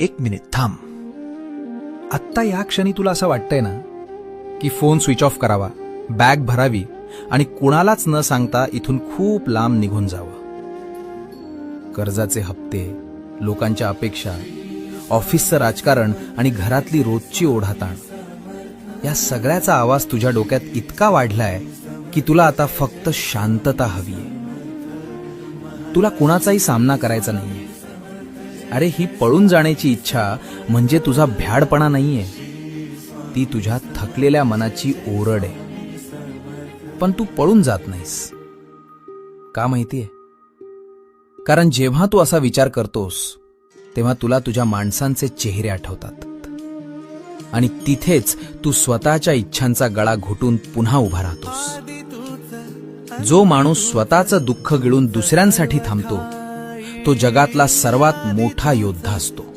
एक मिनिट थांब. आत्ता या क्षणी तुला असं वाटतंय ना की फोन स्विच ऑफ करावा, बॅग भरावी आणि कुणालाच न सांगता इथून खूप लांब निघून जावं. कर्जाचे हप्ते, लोकांच्या अपेक्षा, ऑफिसचं राजकारण आणि घरातली रोजची ओढाताण, या सगळ्याचा आवाज तुझ्या डोक्यात इतका वाढलाय की तुला आता फक्त शांतता हवीये. तुला कुणाचाही सामना करायचा नाहीये. अरे, ही पळून जाण्याची इच्छा म्हणजे तुझा भ्याडपणा नाहीये, ती तुझ्या थकलेल्या मनाची ओरड आहे. पण तू पळून जात नाहीस का माहितीये? कारण जेव्हा तू असा विचार करतोस तेव्हा तुला तुझ्या माणसांचे चेहरे आठवतात आणि तिथेच तू स्वतःच्या इच्छांचा गळा घोटून पुन्हा उभा राहतोस. जो माणूस स्वतःचं दुःख गिळून दुसऱ्यांसाठी थांबतो तो जगातला सर्वात मोठा योद्धा असतो.